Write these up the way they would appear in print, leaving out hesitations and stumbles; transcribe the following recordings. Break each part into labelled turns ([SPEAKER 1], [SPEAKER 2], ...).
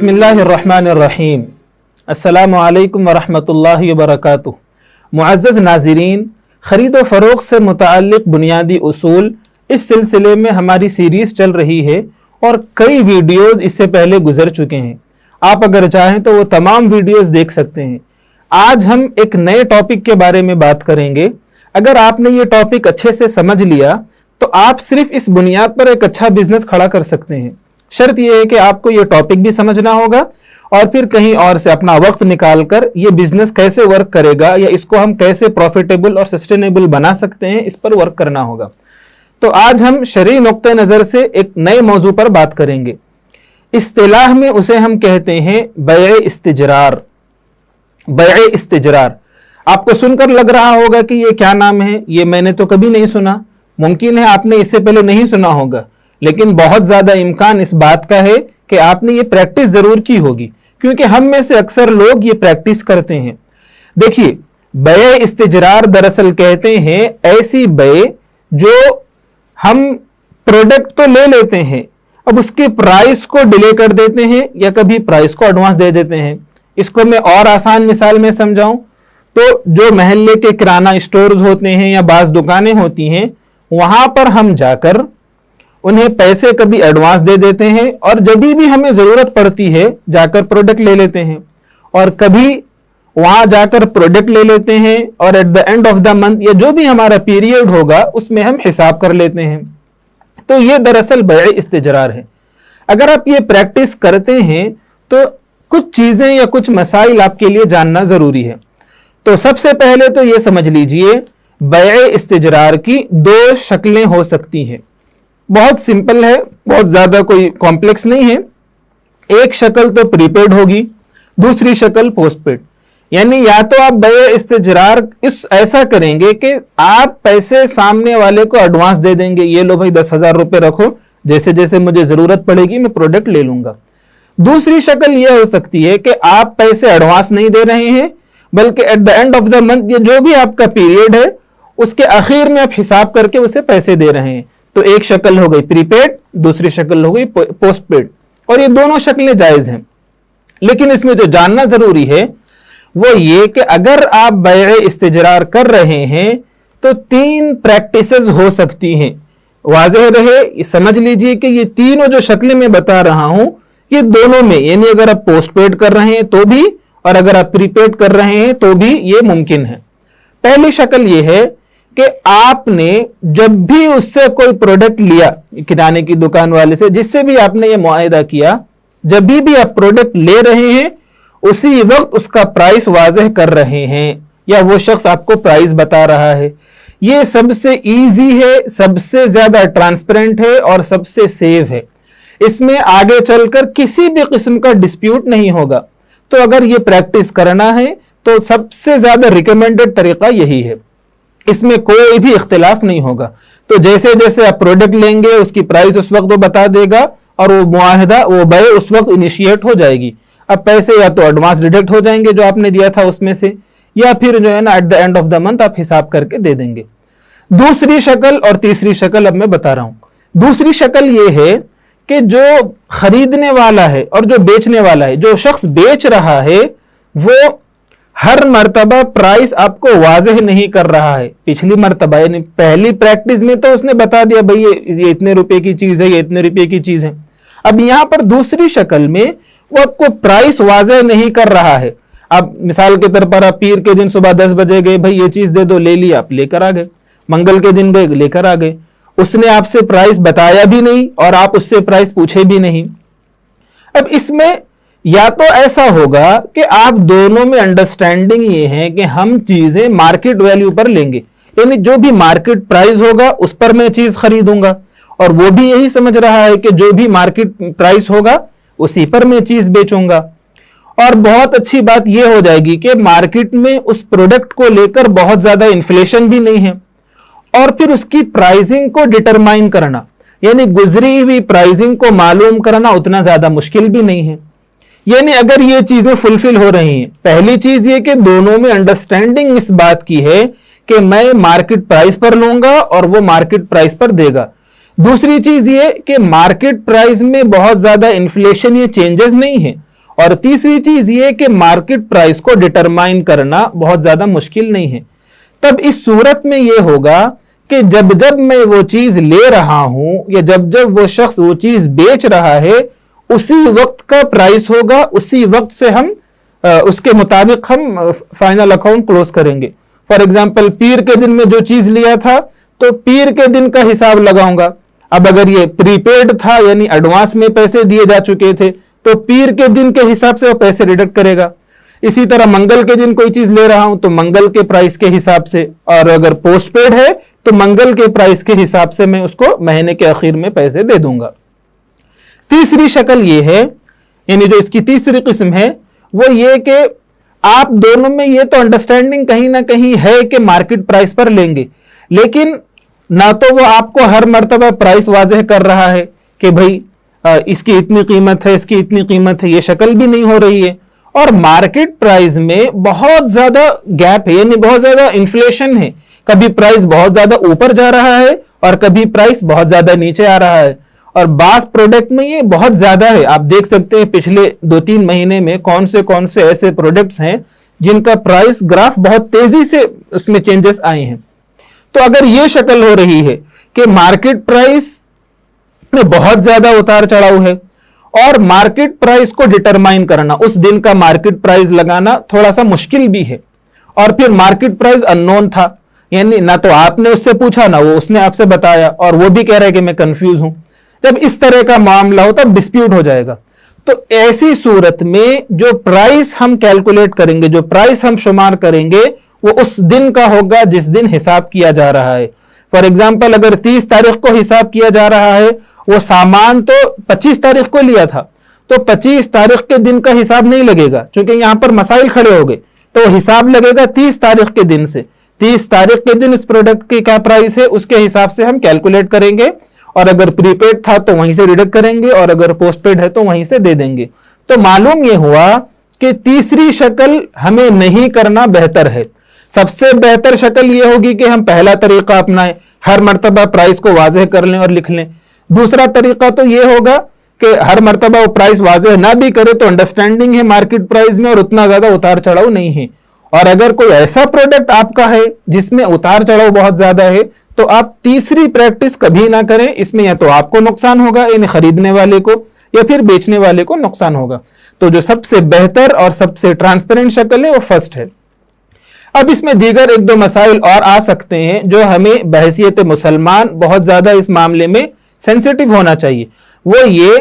[SPEAKER 1] बिस्मिल्लाहिर्रहमानिर्रहीम। अस्सलामु अलैकुम वरहमतुल्लाहि वबरकातुहू। मुअज़्ज़ज़ नाज़रीन, ख़रीद व फ़रोख्त से मुतअल्लिक़ बुनियादी उसूल, इस सिलसिले में हमारी सीरीज़ चल रही है और कई वीडियोज़ इससे पहले गुजर चुके हैं। आप अगर चाहें तो वो तमाम वीडियोज़ देख सकते हैं। आज हम एक नए टॉपिक के बारे में बात करेंगे। अगर आपने ये टॉपिक अच्छे से समझ लिया तो आप सिर्फ इस बुनियाद पर एक अच्छा बिजनेस खड़ा कर सकते हैं। शर्त यह है कि आपको ये टॉपिक भी समझना होगा और फिर कहीं और से अपना वक्त निकालकर ये बिजनेस कैसे वर्क करेगा या इसको हम कैसे प्रॉफिटेबल और सस्टेनेबल बना सकते हैं, इस पर वर्क करना होगा। तो आज हम शरई नुक्ते नज़र से एक नए मौजू पर बात करेंगे। इस्तिलाह में उसे हम कहते हैं बैए इस्तिजरार। बैए इस्तिजरार आपको सुनकर लग रहा होगा कि ये क्या नाम है, ये मैंने तो कभी नहीं सुना। मुमकिन है आपने इससे पहले नहीं सुना होगा, लेकिन बहुत ज्यादा इम्कान इस बात का है कि आपने ये प्रैक्टिस जरूर की होगी, क्योंकि हम में से अक्सर लोग ये प्रैक्टिस करते हैं। देखिए, बैए इस्तिजरार दरअसल कहते हैं ऐसी बैए जो हम प्रोडक्ट तो ले लेते हैं, अब उसके प्राइस को डिले कर देते हैं या कभी प्राइस को एडवांस दे देते हैं। इसको मैं और आसान मिसाल में समझाऊं तो जो महल्ले के किराना स्टोर्स होते हैं या बाज दुकानें होती हैं, वहां पर हम जाकर उन्हें पैसे कभी एडवांस दे देते हैं और जब भी हमें जरूरत पड़ती है जाकर प्रोडक्ट ले लेते हैं, और कभी वहां जाकर प्रोडक्ट ले लेते हैं और at the end of the month या जो भी हमारा पीरियड होगा उसमें हम हिसाब कर लेते हैं। तो ये दरअसल बैए इस्तिजरार है। अगर आप ये प्रैक्टिस करते हैं तो कुछ चीजें या कुछ मसाइल आपके लिए जानना जरूरी है। तो सबसे पहले तो ये समझ लीजिए, बैए इस्तिजरार की दो शक्लें हो सकती हैं। बहुत सिंपल है, बहुत ज्यादा कोई कॉम्प्लेक्स नहीं है। एक शक्ल तो प्रीपेड होगी, दूसरी शक्ल पोस्टपेड। यानी या तो आप बैए इस्तिजरार इस ऐसा करेंगे कि आप पैसे सामने वाले को एडवांस दे देंगे, ये लो भाई 10,000 रुपए रखो, जैसे जैसे मुझे जरूरत पड़ेगी मैं प्रोडक्ट ले लूंगा। दूसरी शक्ल यह हो सकती है कि आप पैसे एडवांस नहीं दे रहे हैं, बल्कि at the end of the month ये जो भी आपका पीरियड है उसके आखिर में आप हिसाब करके उसे पैसे दे रहे हैं। तो एक शक्ल हो गई प्रीपेड, दूसरी शक्ल हो गई पोस्टपेड, और ये दोनों शक्लें जायज हैं। लेकिन इसमें जो जानना जरूरी है वो ये कि अगर आप बैए इस्तिजरार कर रहे हैं तो तीन प्रैक्टिसेस हो सकती हैं। वाज़ेह रहे, समझ लीजिए कि ये तीनों जो शक्लें मैं बता रहा हूं ये दोनों में, यानी अगर आप पोस्टपेड कर रहे हैं तो भी और अगर आप प्रीपेड कर रहे हैं तो भी ये मुमकिन है। पहली शक्ल ये है कि आपने जब भी उससे कोई प्रोडक्ट लिया, किराने की दुकान वाले से, जिससे भी आपने ये मुआहिदा किया, जब भी आप प्रोडक्ट ले रहे हैं उसी वक्त उसका प्राइस वाज़ेह कर रहे हैं या वो शख्स आपको प्राइस बता रहा है। ये सबसे इजी है, सबसे ज्यादा ट्रांसपेरेंट है और सबसे सेफ है। इसमें आगे चलकर किसी भी किस्म का डिस्प्यूट नहीं होगा। तो अगर ये प्रैक्टिस करना है तो सबसे ज्यादा रिकमेंडेड तरीका यही है, इसमें कोई भी इख्तिलाफ नहीं होगा। तो जैसे जैसे आप प्रोडक्ट लेंगे उसकी प्राइस उस वक्त वो बता देगा और वो मुआहिदा, वो बैए उस वक्त इनिशिएट हो जाएगी। अब पैसे या तो एडवांस डिडक्ट हो जाएंगे जो आपने दिया था उसमें से, या फिर जो है ना at the end of the month आप हिसाब करके दे देंगे। दूसरी शक्ल और तीसरी शक्ल अब मैं बता रहा हूं। दूसरी शक्ल ये है कि जो खरीदने वाला है और जो बेचने वाला है, जो शख्स बेच रहा है वो हर मर्तबा प्राइस आपको वाज़ेह नहीं कर रहा है। पिछली मर्तबा यानी पहली प्रैक्टिस में तो उसने बता दिया भाई ये इतने रुपए की चीज है, ये इतने रुपए की चीज है। अब यहां पर दूसरी शक्ल में वो आपको प्राइस वाज़ेह नहीं कर रहा है। अब मिसाल के तौर पर आप पीर के दिन सुबह 10 बजे गए, भाई ये चीज दे दो, ले लिया, आप लेकर आ गए। मंगल के दिन गए, लेकर आ गए। उसने आपसे प्राइस बताया भी नहीं और आप उससे प्राइस पूछे भी नहीं। अब इसमें या तो ऐसा होगा कि आप दोनों में अंडरस्टैंडिंग ये है कि हम चीजें मार्केट वैल्यू पर लेंगे, यानी जो भी मार्केट प्राइस होगा उस पर मैं चीज खरीदूंगा, और वो भी यही समझ रहा है कि जो भी मार्केट प्राइस होगा उसी पर मैं चीज बेचूंगा। और बहुत अच्छी बात यह हो जाएगी कि मार्केट में उस प्रोडक्ट को लेकर बहुत ज्यादा इन्फ्लेशन भी नहीं है, और फिर उसकी प्राइसिंग को डिटरमाइन करना, यानी गुजरी हुई प्राइसिंग को मालूम करना उतना ज्यादा मुश्किल भी नहीं है। यानी अगर ये चीजें फुलफिल हो रही हैं, पहली चीज ये कि दोनों में अंडरस्टैंडिंग इस बात की है कि मैं मार्केट प्राइस पर लूंगा और वो मार्केट प्राइस पर देगा। दूसरी चीज ये कि मार्केट प्राइस में बहुत ज्यादा इन्फ्लेशन या चेंजेस नहीं है, और तीसरी चीज ये कि मार्केट प्राइस को डिटरमाइन करना बहुत ज्यादा मुश्किल नहीं है। तब इस सूरत में ये होगा कि जब जब मैं वो चीज ले रहा हूं या जब जब वो शख्स वो चीज बेच रहा है, उसी वक्त का प्राइस होगा, उसी वक्त से हम उसके मुताबिक हम फाइनल अकाउंट क्लोज करेंगे। फॉर एग्जाम्पल, पीर के दिन में जो चीज लिया था तो पीर के दिन का हिसाब लगाऊंगा। अब अगर ये प्रीपेड था यानी एडवांस में पैसे दिए जा चुके थे तो पीर के दिन के हिसाब से वो पैसे डिडक्ट करेगा। इसी तरह मंगल के दिन कोई चीज ले रहा हूं तो मंगल के प्राइस के हिसाब से, और अगर पोस्ट पेड है तो मंगल के प्राइस के हिसाब से मैं उसको महीने के आखिर में पैसे दे दूंगा। तीसरी शक्ल ये है, यानी जो इसकी तीसरी किस्म है वो ये कि आप दोनों में ये तो अंडरस्टैंडिंग कहीं ना कहीं है कि मार्केट प्राइस पर लेंगे, लेकिन ना तो वो आपको हर मर्तबा प्राइस वाज़ेह कर रहा है कि भाई इसकी इतनी कीमत है, इसकी इतनी कीमत है, ये शक्ल भी नहीं हो रही है, और मार्केट प्राइस में बहुत ज्यादा गैप है, यानी बहुत ज्यादा इन्फ्लेशन है। कभी प्राइस बहुत ज्यादा ऊपर जा रहा है और कभी प्राइस बहुत ज्यादा नीचे आ रहा है, और बास प्रोडक्ट में ये बहुत ज्यादा है। आप देख सकते हैं पिछले 2-3 महीने में कौन से ऐसे प्रोडक्ट्स हैं जिनका प्राइस ग्राफ बहुत तेजी से उसमें चेंजेस आए हैं। तो अगर ये शक्ल हो रही है कि मार्केट प्राइस में बहुत ज्यादा उतार चढ़ाव है और मार्केट प्राइस को डिटरमाइन करना, उस दिन का मार्केट प्राइस लगाना थोड़ा सा मुश्किल भी है, और फिर मार्केट प्राइस अननोन था, यानी ना तो आपने उससे पूछा ना वो उसने आपसे बताया, और वो भी कह रहा है कि मैं कंफ्यूज हूं। जब इस तरह का मामला हो तब डिस्प्यूट हो जाएगा। तो ऐसी सूरत में जो प्राइस हम कैलकुलेट करेंगे, जो प्राइस हम शुमार करेंगे, वो उस दिन का होगा जिस दिन हिसाब किया जा रहा है। फॉर एग्जाम्पल, अगर 30 तारीख को हिसाब किया जा रहा है, वो सामान तो 25 तारीख को लिया था, तो 25 तारीख के दिन का हिसाब नहीं लगेगा, क्योंकि यहां पर मसाइल खड़े हो गए। तो हिसाब लगेगा 30 तारीख के दिन से। 30 तारीख के दिन इस प्रोडक्ट की क्या प्राइस है उसके हिसाब से हम कैलकुलेट करेंगे, और अगर प्रीपेड था तो वहीं से डिडक्ट करेंगे, और अगर पोस्टपेड है तो वहीं से दे देंगे। तो मालूम यह हुआ कि तीसरी शक्ल हमें नहीं करना बेहतर है। सबसे बेहतर शक्ल यह होगी कि हम पहला तरीका अपनाएं, हर मर्तबा प्राइस को वाज़ेह कर लें और लिख लें। दूसरा तरीका तो यह होगा कि हर मर्तबा वो प्राइस वाज़ेह ना भी करे तो अंडरस्टैंडिंग है मार्केट प्राइस में और उतना ज्यादा उतार चढ़ाव नहीं है। और अगर कोई ऐसा प्रोडक्ट आपका है जिसमें उतार चढ़ाव बहुत ज्यादा है, तो आप तीसरी प्रैक्टिस कभी ना करें। इसमें या तो आपको नुकसान होगा, यानी खरीदने वाले को, या फिर बेचने वाले को नुकसान होगा। तो जो सबसे बेहतर और सबसे ट्रांसपेरेंट शक्ल है वो फर्स्ट है। अब इसमें दीगर 1-2 मसाइल और आ सकते हैं जो हमें बहैसियत मुसलमान बहुत ज्यादा इस मामले में सेंसिटिव होना चाहिए। वो ये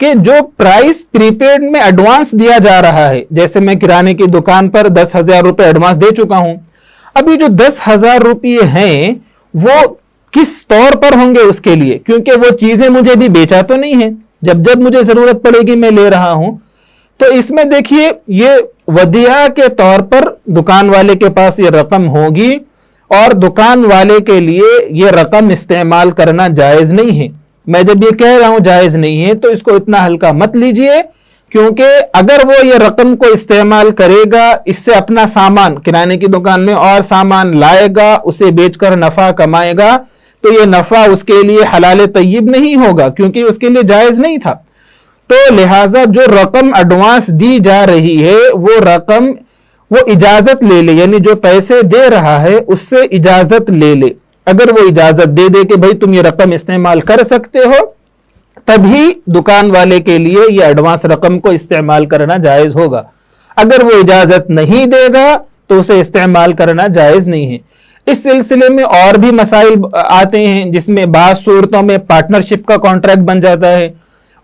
[SPEAKER 1] कि जो प्राइस प्रीपेड में एडवांस दिया जा रहा है, जैसे मैं किराने की दुकान पर 10,000 रुपए एडवांस दे चुका हूं, अभी जो 10,000 रुपये हैं वो किस तौर पर होंगे उसके लिए, क्योंकि वो चीजें मुझे भी बेचा तो नहीं है, जब जब मुझे जरूरत पड़ेगी मैं ले रहा हूं। तो इसमें देखिए, ये वदिया के तौर पर दुकान वाले के पास ये रकम होगी, और दुकान वाले के लिए ये रकम इस्तेमाल करना जायज नहीं है। मैं जब ये कह रहा हूं जायज नहीं है तो इसको इतना हल्का मत लीजिए, क्योंकि अगर वो ये रकम को इस्तेमाल करेगा, इससे अपना सामान किराने की दुकान में और सामान लाएगा, उसे बेचकर नफा कमाएगा, तो ये नफा उसके लिए हलाल तय्यब नहीं होगा, क्योंकि उसके लिए जायज नहीं था। तो लिहाजा जो रकम एडवांस दी जा रही है वो रकम वो इजाजत ले ले, यानी जो पैसे दे रहा है उससे इजाजत ले ले। अगर वो इजाजत दे दे कि भाई तुम ये रकम इस्तेमाल कर सकते हो, तभी दुकान वाले के लिए ये एडवांस रकम को इस्तेमाल करना जायज होगा। अगर वो इजाजत नहीं देगा तो उसे इस्तेमाल करना जायज नहीं है। इस सिलसिले में और भी मसाइल आते हैं, जिसमें बाज़ सूरतों में पार्टनरशिप का कॉन्ट्रैक्ट बन जाता है,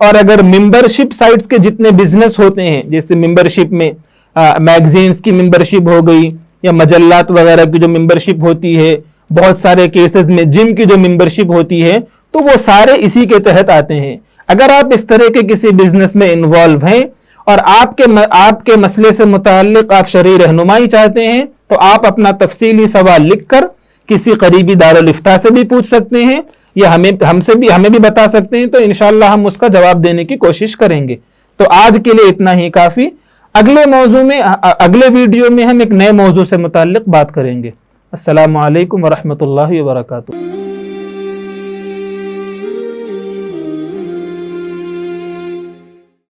[SPEAKER 1] और अगर मेंबरशिप साइट्स के जितने बिजनेस होते हैं, जैसे मेंबरशिप में मैगजीन्स की मेंबरशिप हो गई या मजल्लात वगैरह की जो मेंबरशिप होती है, बहुत सारे केसेस में जिम की जो मेंबरशिप होती है, तो वो सारे इसी के तहत आते हैं। अगर आप इस तरह के किसी बिजनेस में इन्वॉल्व हैं और आपके मसले से मुताल्लिक आप शरई रहनुमाई चाहते हैं, तो आप अपना तफसीली सवाल लिखकर किसी करीबी दारुल इफ्ता से भी पूछ सकते हैं, या हमें भी बता सकते हैं। तो इंशाअल्लाह हम उसका जवाब देने की कोशिश करेंगे। तो आज के लिए इतना ही काफी। अगले वीडियो में हम एक नए मौजू से मुताल्लिक बात करेंगे। अस्सलामु अलैकुम वरहमतुल्लाहि वबरकातुहू।